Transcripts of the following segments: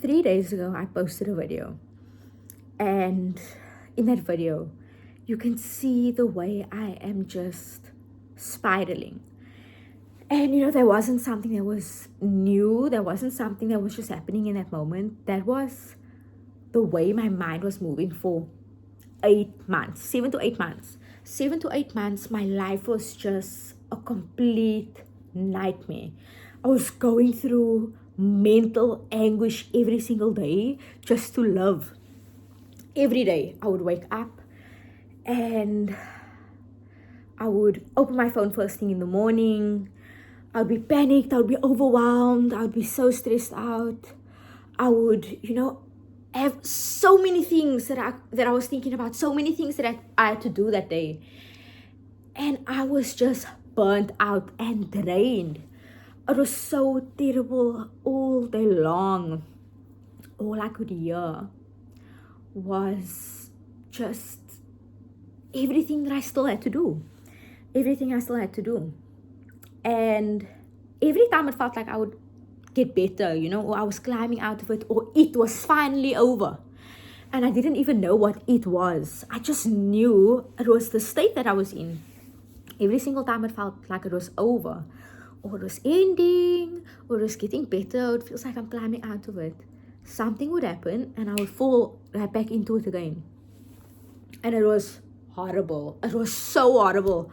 3 days ago, I posted a video, and in that video, you can see the way I am just spiraling. And there wasn't something that was new, there wasn't something that was just happening in that moment. That was the way my mind was moving for 8 months, 7 to 8 months. 7 to 8 months, my life was just a complete nightmare. I was going through mental anguish every single day just to live. Every day I would wake up and I would open my phone first thing in the morning. I would be panicked, I would be overwhelmed, I would be so stressed out. I would, have so many things that I was thinking about, so many things that I had to do that day. And I was just burnt out and drained. It was so terrible all day long. All I could hear was just everything that I still had to do. Everything I still had to do. And every time it felt like I would get better, or I was climbing out of it, or it was finally over. And I didn't even know what it was. I just knew it was the state that I was in. Every single time it felt like it was over, or it was ending, or it was getting better, it feels like I'm climbing out of it. Something would happen and I would fall right back into it again. And it was horrible. It was so horrible.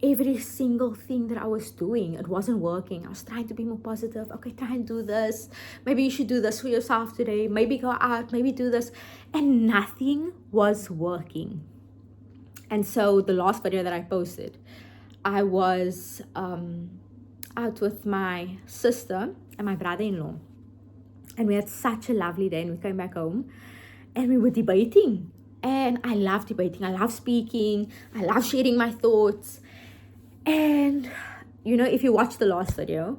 Every single thing that I was doing, it wasn't working. I was trying to be more positive. Okay, try and do this. Maybe you should do this for yourself today. Maybe go out, maybe do this. And nothing was working. And so the last video that I posted, I was out with my sister and my brother-in-law. And we had such a lovely day, and we came back home and we were debating. And I love debating. I love speaking. I love sharing my thoughts. And, if you watch the last video,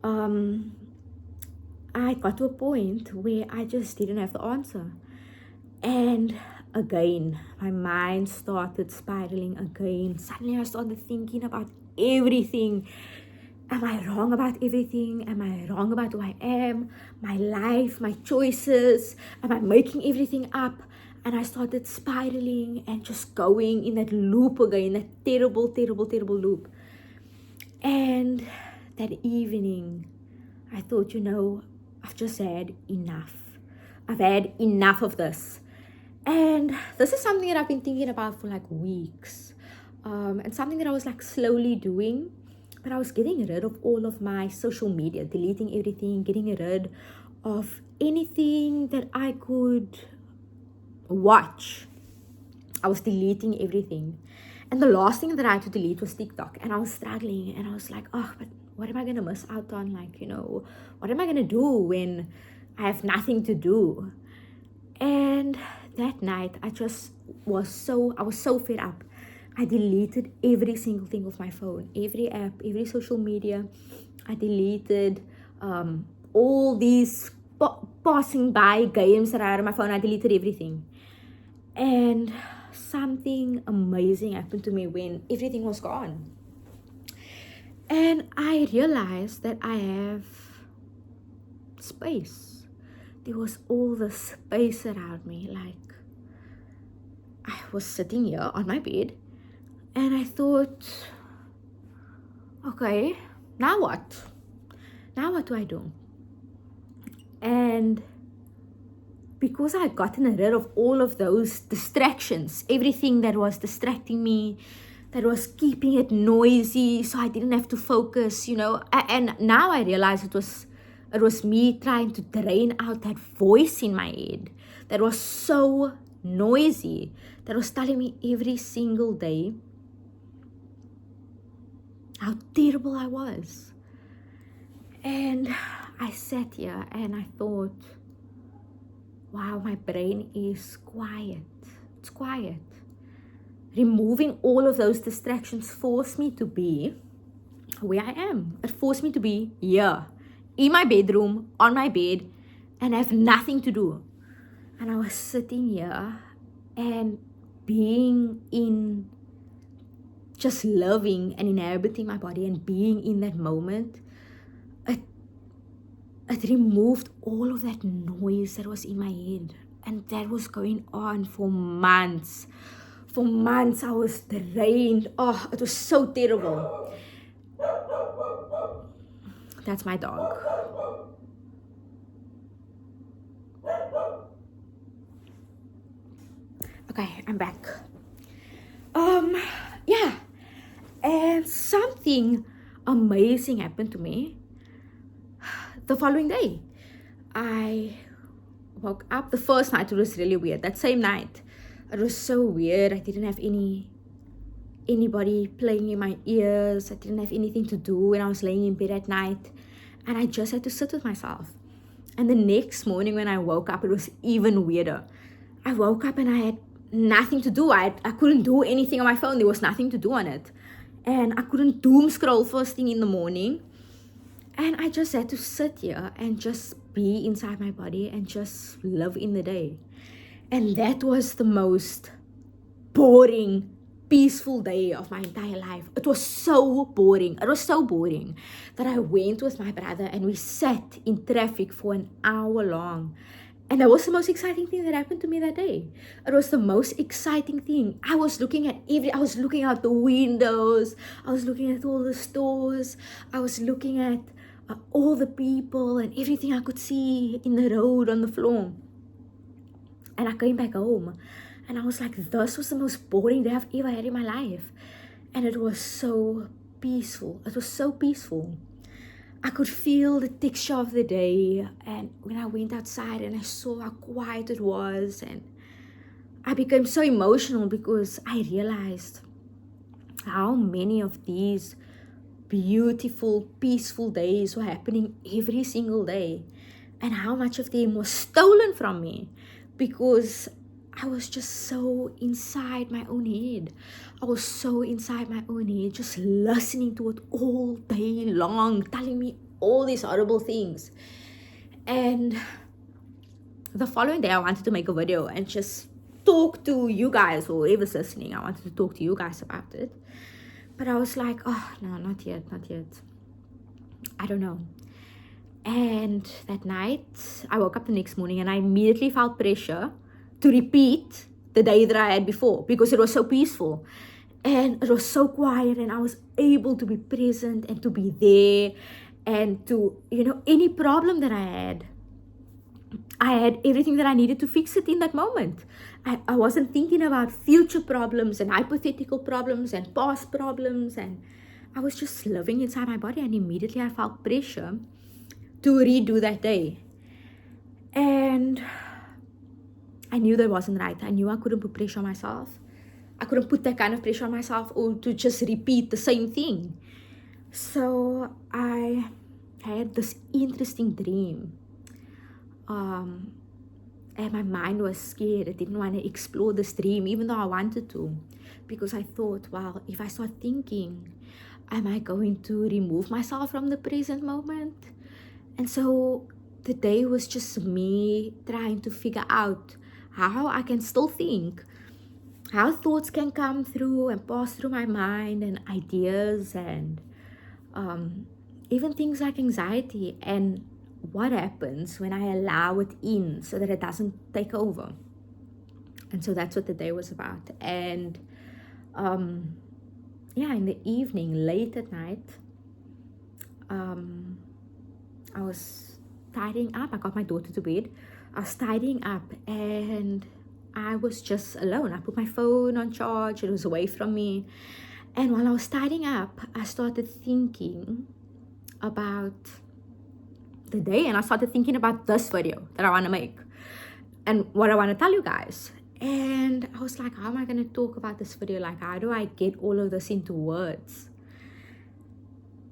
I got to a point where I just didn't have the answer. And again, my mind started spiraling again. Suddenly I started thinking about everything. Am I wrong about everything? Am I wrong about who I am? My life, my choices? Am I making everything up? And I started spiraling and just going in that loop again, that terrible, terrible, terrible loop. And that evening, I thought, I've just had enough. I've had enough of this. And this is something that I've been thinking about for like weeks. And something that I was like slowly doing. But I was getting rid of all of my social media, deleting everything, getting rid of anything that I could watch. I was deleting everything. And the last thing that I had to delete was TikTok. And I was struggling. And I was like, but what am I going to miss out on? What am I going to do when I have nothing to do? And that night, I was so fed up. I deleted every single thing off my phone, every app, every social media. I deleted all these passing by games that I had on my phone. I deleted everything. And something amazing happened to me when everything was gone. And I realized that I have space. There was all the space around me. Like, I was sitting here on my bed. And I thought, okay, now what? Now what do I do? And because I had gotten rid of all of those distractions, everything that was distracting me, that was keeping it noisy so I didn't have to focus, and now I realized it was me trying to drain out that voice in my head that was so noisy, that was telling me every single day how terrible I was. And I sat here and I thought, wow, my brain is quiet. It's quiet. Removing all of those distractions forced me to be where I am. It forced me to be here, in my bedroom, on my bed, and have nothing to do. And I was sitting here and being in, just loving and inhabiting my body and being in that moment. it removed all of that noise that was in my head. And that was going on for months. For months, I was drained. Oh, it was so terrible. That's my dog. Okay, I'm back. Yeah. And something amazing happened to me the following day. I woke up. The first night it was really weird. That same night, it was so weird. I didn't have anybody playing in my ears. I didn't have anything to do when I was laying in bed at night, and I just had to sit with myself. And the next morning when I woke up, it was even weirder. I woke up and I had nothing to do. I couldn't do anything on my phone. There was nothing to do on it, and I couldn't doom scroll first thing in the morning. And I just had to sit here and just be inside my body and just live in the day. And that was the most boring, peaceful day of my entire life. It was so boring. It was so boring that I went with my brother and we sat in traffic for an hour long. And that was the most exciting thing that happened to me that day. It was the most exciting thing. I was looking out the windows. I was looking at all the stores. I was looking at all the people and everything I could see in the road, on the floor. And I came back home and I was like, this was the most boring day I've ever had in my life. And it was so peaceful. It was so peaceful. I could feel the texture of the day, and when I went outside and I saw how quiet it was, and I became so emotional because I realized how many of these beautiful, peaceful days were happening every single day, and how much of them was stolen from me because I was just so inside my own head. I was so inside my own head, just listening to it all day long, telling me all these horrible things. And the following day, I wanted to make a video and just talk to you guys, or whoever's listening. I wanted to talk to you guys about it. But I was like, oh, no, not yet. I don't know. And that night, I woke up the next morning and I immediately felt pressure to repeat the day that I had before because it was so peaceful and it was so quiet, and I was able to be present and to be there, and to, any problem that I had everything that I needed to fix it in that moment. I wasn't thinking about future problems and hypothetical problems and past problems, and I was just living inside my body, and immediately I felt pressure to redo that day. And I knew that wasn't right. I knew I couldn't put pressure on myself. I couldn't put that kind of pressure on myself, or to just repeat the same thing. So I had this interesting dream. And my mind was scared. I didn't want to explore this dream, even though I wanted to, because I thought, well, if I start thinking, am I going to remove myself from the present moment? And so the day was just me trying to figure out how I can still think, how thoughts can come through and pass through my mind, and ideas, and even things like anxiety, and what happens when I allow it in so that it doesn't take over. And so that's what the day was about. And in the evening, late at night, I was tidying up. I got my daughter to bed. I was tidying up and I was just alone. I put my phone on charge. It was away from me. And while I was tidying up, I started thinking about the day, and I started thinking about this video that I want to make and what I want to tell you guys. And I was like, how am I going to talk about this video? Like, how do I get all of this into words?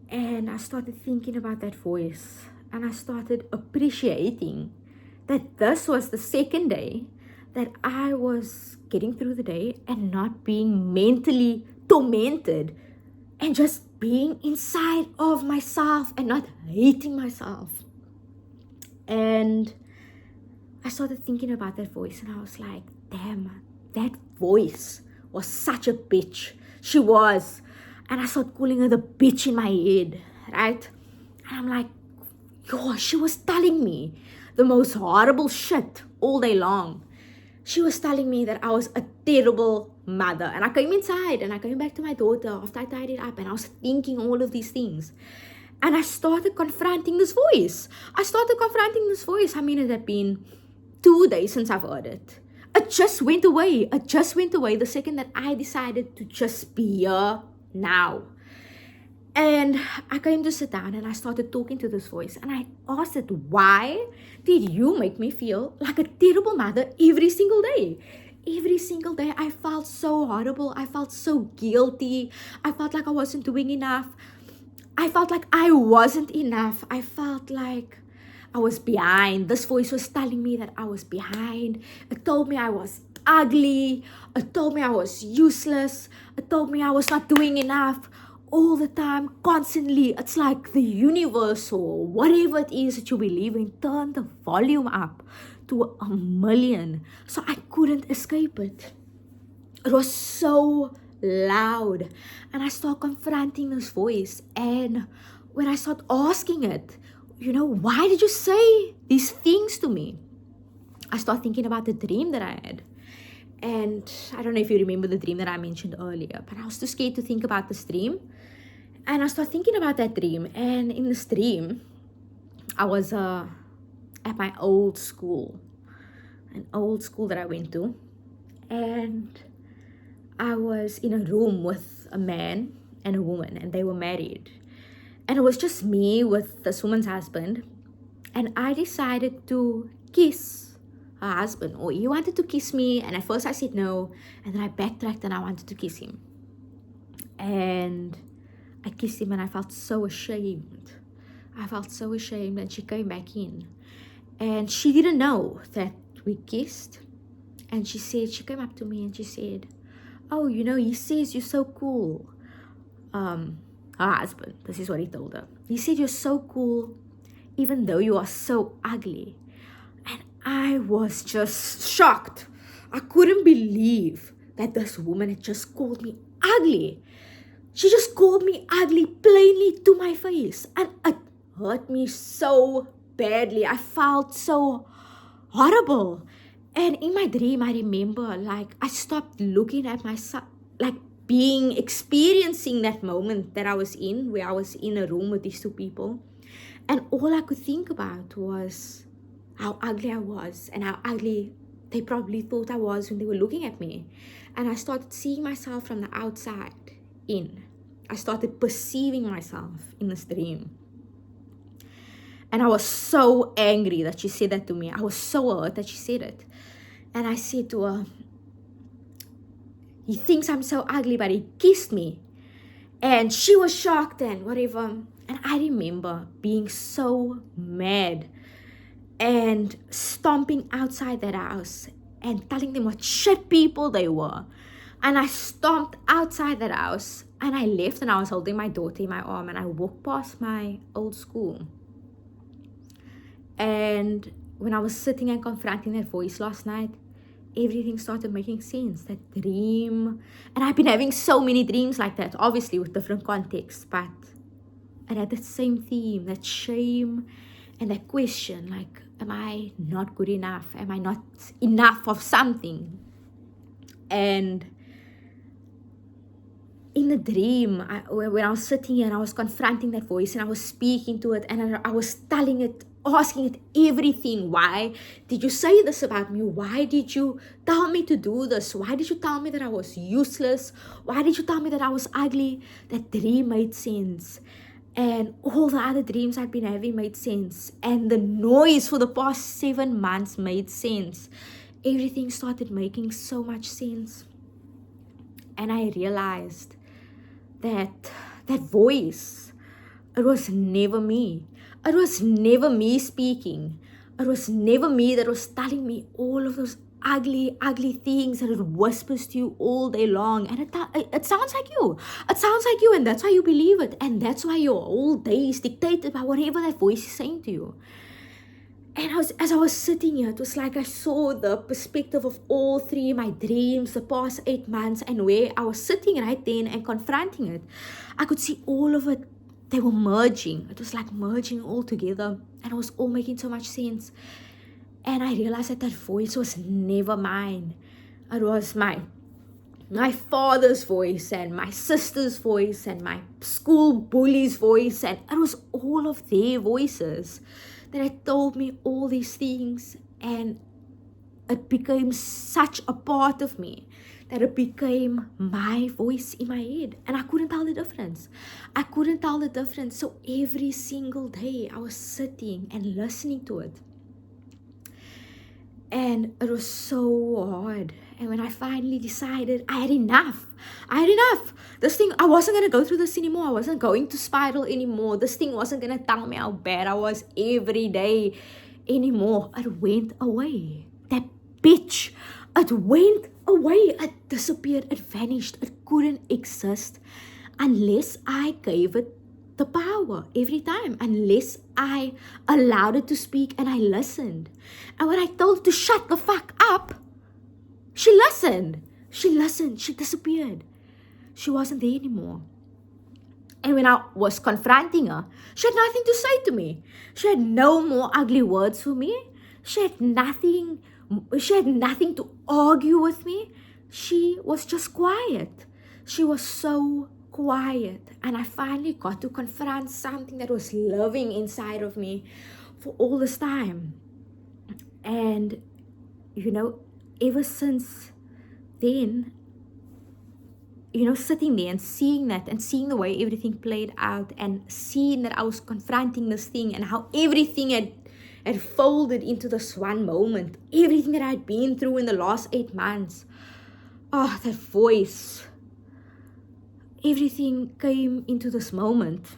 And I started thinking about that voice, and I started appreciating that this was the second day that I was getting through the day and not being mentally tormented, and just being inside of myself and not hating myself. And I started thinking about that voice, and I was like, damn, that voice was such a bitch. She was. And I started calling her the bitch in my head, right? And I'm like, She was telling me the most horrible shit all day long. She was telling me that I was a terrible mother. And I came inside and I came back to my daughter after I tied it up, and I was thinking all of these things. And I started confronting this voice. I mean, it had been 2 days since I've heard it. It just went away. The second that I decided to just be here now. And I came to sit down and I started talking to this voice, and I asked it, why did you make me feel like a terrible mother every single day? Every single day I felt so horrible. I felt so guilty. I felt like I wasn't doing enough. I felt like I wasn't enough. I felt like I was behind. This voice was telling me that I was behind. It told me I was ugly. It told me I was useless. It told me I was not doing enough. All the time, constantly. It's like the universe or whatever it is that you believe in turned the volume up to 1,000,000. So I couldn't escape it. It was so loud. And I started confronting this voice. And when I started asking it, why did you say these things to me? I started thinking about the dream that I had. And I don't know if you remember the dream that I mentioned earlier, but I was too scared to think about this dream. And I started thinking about that dream. And in this dream, I was at my old school. An old school that I went to. And I was in a room with a man and a woman, and they were married. And it was just me with this woman's husband. And I decided to kiss her husband, or he wanted to kiss me, and at first I said no, and then I backtracked and I wanted to kiss him. And I kissed him and I felt so ashamed. And she came back in. And she didn't know that we kissed. And she came up to me and she said, oh, he says you're so cool. Her husband, this is what he told her. He said you're so cool, even though you are so ugly. And I was just shocked. I couldn't believe that this woman had just called me ugly. She just called me ugly plainly to my face. And it hurt me so badly. I felt so horrible. And in my dream, I remember, I stopped looking at myself, experiencing that moment that I was in, where I was in a room with these two people. And all I could think about was how ugly I was and how ugly they probably thought I was when they were looking at me. And I started seeing myself from the outside in. I started perceiving myself in this dream. And I was so angry that she said that to me. I was so hurt that she said it. And I said to her, he thinks I'm so ugly, but he kissed me. And she was shocked and whatever. And I remember being so mad and stomping outside that house and telling them what shit people they were. And I stomped outside that house and I left, and I was holding my daughter in my arm, and I walked past my old school. And when I was sitting and confronting that voice last night, everything started making sense. That dream. And I've been having so many dreams like that, obviously with different contexts, but it had that same theme, that shame and that question, am I not good enough? Am I not enough of something? And in the dream, when I was sitting here and I was confronting that voice and I was speaking to it and I was telling it, asking it everything. Why did you say this about me? Why did you tell me to do this? Why did you tell me that I was useless? Why did you tell me that I was ugly? That dream made sense. And all the other dreams I'd been having made sense. And the noise for the past 7 months made sense. Everything started making so much sense. And I realized that voice, it was never me. It was never me speaking. It was never me that was telling me all of those ugly, ugly things that it whispers to you all day long. And it sounds like you. It sounds like you, and that's why you believe it. And that's why your whole day is dictated by whatever that voice is saying to you. And as I was sitting here, it was like I saw the perspective of all three, my dreams, the past 8 months, and where I was sitting right then and confronting it. I could see all of it they were merging. It was like merging all together, and it was all making so much sense. And I realized that that voice was never mine. It was my father's voice and my sister's voice and my school bully's voice, and it was all of their voices that had told me all these things, and it became such a part of me that it became my voice in my head, and I couldn't tell the difference. I couldn't tell the difference. So every single day I was sitting and listening to it, and it was so hard. And when I finally decided I had enough. This thing, I wasn't going to go through this anymore. I wasn't going to spiral anymore. This thing wasn't going to tell me how bad I was every day anymore. It went away. That bitch, it went away. It disappeared. It vanished. It couldn't exist unless I gave it the power every time, unless I allowed it to speak and I listened. And when I told it to shut the fuck up, she listened. She disappeared. She wasn't there anymore. And when I was confronting her, she had nothing to say to me. She had no more ugly words for me. She had nothing to argue with me. She was just quiet. She was so quiet. And I finally got to confront something that was living inside of me for all this time. And, ever since then, sitting there and seeing that and seeing the way everything played out and seeing that I was confronting this thing and how everything had folded into this one moment, everything that I'd been through in the last 8 months, that voice, everything came into this moment.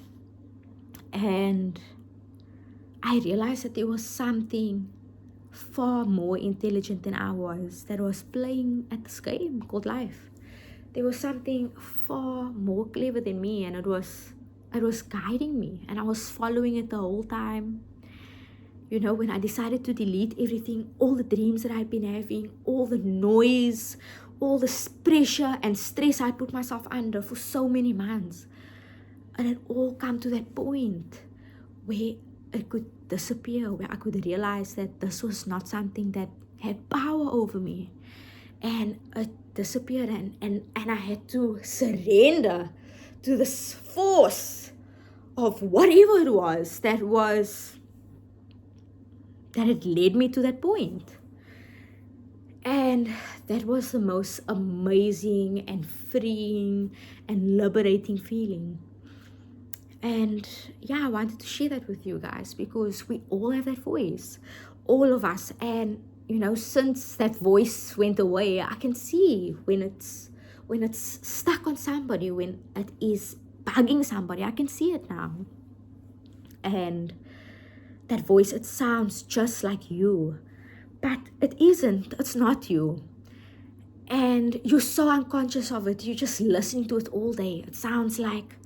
And I realized that there was something far more intelligent than I was that was playing at this game called life. There was something far more clever than me, and it was guiding me, and I was following it the whole time. When I decided to delete everything, all the dreams that I'd been having, all the noise, all the pressure and stress I put myself under for so many months, and it all come to that point where it could disappear, where I could realize that this was not something that had power over me, and it disappeared, and I had to surrender to this force of whatever it was that had led me to that point. And that was the most amazing and freeing and liberating feeling. And I wanted to share that with you guys, because we all have that voice, all of us. And since that voice went away, I can see when it's stuck on somebody, when it is bugging somebody. I can see it now. And that voice, it sounds just like you, but it isn't. It's not you. And you're so unconscious of it. You're just listening to it all day. It sounds like,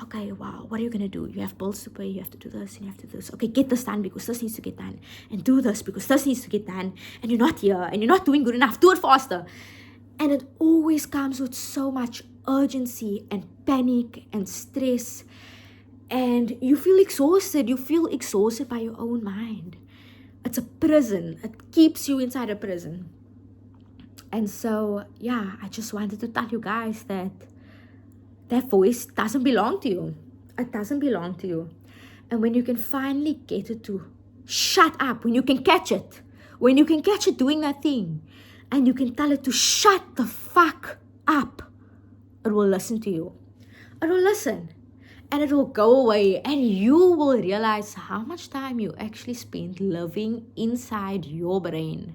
okay, wow, what are you going to do? You have bills to pay, you have to do this, and you have to do this. Okay, get this done because this needs to get done. And do this because this needs to get done. And you're not here, and you're not doing good enough. Do it faster. And it always comes with so much urgency and panic and stress. And you feel exhausted. You feel exhausted by your own mind. It's a prison. It keeps you inside a prison. And so, I just wanted to tell you guys that voice doesn't belong to you. It doesn't belong to you. And when you can finally get it to shut up, when you can catch it doing that thing, and you can tell it to shut the fuck up, it will listen to you. It will listen. And it will go away, and you will realize how much time you actually spent living inside your brain.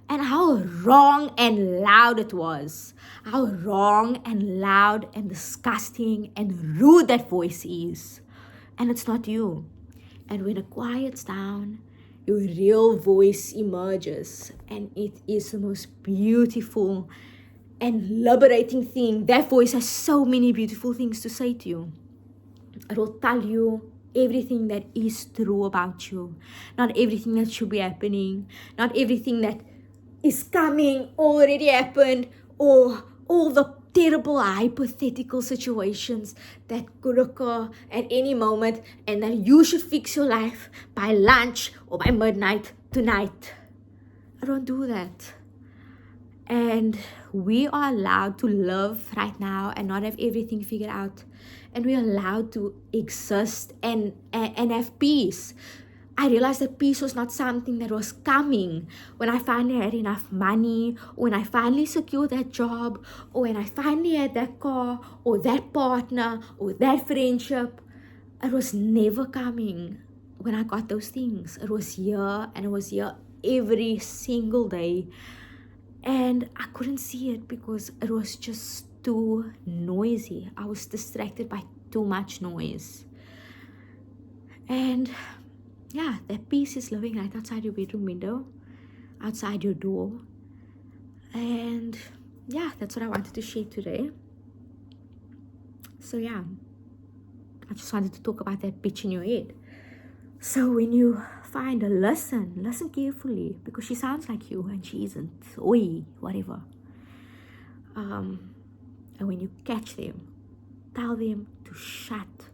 And how wrong and loud it was. How wrong and loud and disgusting and rude that voice is. And it's not you. And when it quiets down, your real voice emerges. And it is the most beautiful and liberating thing. That voice has so many beautiful things to say to you. It will tell you everything that is true about you. Not everything that should be happening. Not everything that is coming already happened, or all the terrible hypothetical situations that could occur at any moment, and that you should fix your life by lunch or by midnight tonight. I don't do that. And we are allowed to live right now and not have everything figured out. And we're allowed to exist and have peace. I realized that peace was not something that was coming when I finally had enough money, or when I finally secured that job, or when I finally had that car, or that partner, or that friendship. It was never coming when I got those things. It was here, and it was here every single day. And I couldn't see it because it was just too noisy. I was distracted by too much noise. And yeah, that peace is living right outside your bedroom window, outside your door. And yeah, that's what I wanted to share today. So yeah, I just wanted to talk about that bitch in your head. So when you find her, listen carefully, because she sounds like you and she isn't. Oi, whatever. And when you catch them, tell them to shut